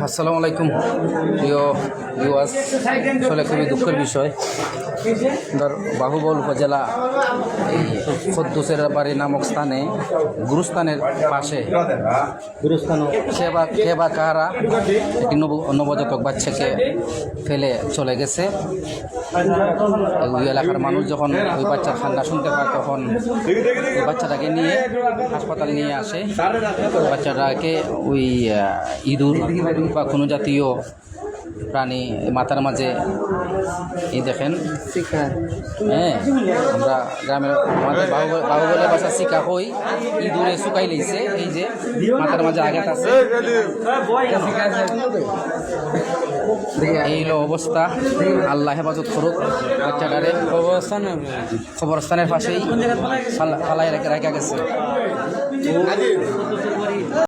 আসসালামু আলাইকুম প্রিয় ভিউয়ার্স, আসলে খুবই দুঃখের বিষয়। বাহুবল উপজেলা খদ্দুসের বাড়ি নামক স্থানে গুরুস্থানের পাশে খেবা কাহারা একটি নবজাতক বাচ্চাকে ফেলে চলে গেছে। ওই এলাকার মানুষ যখন ওই বাচ্চার কান্না শুনতে পায় তখন ওই বাচ্চাটাকে নিয়ে হাসপাতালে নিয়ে আসে। বাচ্চাটাকে ওই ইঁদুর বা কোনো জাতীয় প্রাণী মাথার মাঝে এই দেখেন শিকার। হ্যাঁ, আমরা গ্রামের আমাদের বাহুবলে বাসা শিকা হই, ইঁদুরে শুকাই লইছে, এই যে মাথার মাঝে আঘাত আছে। এই হলো অবস্থা। আল্লাহ হেফাজত করুক বাচ্চাটারে। কবরস্থানের পাশেই ফালাই রাখা গেছে।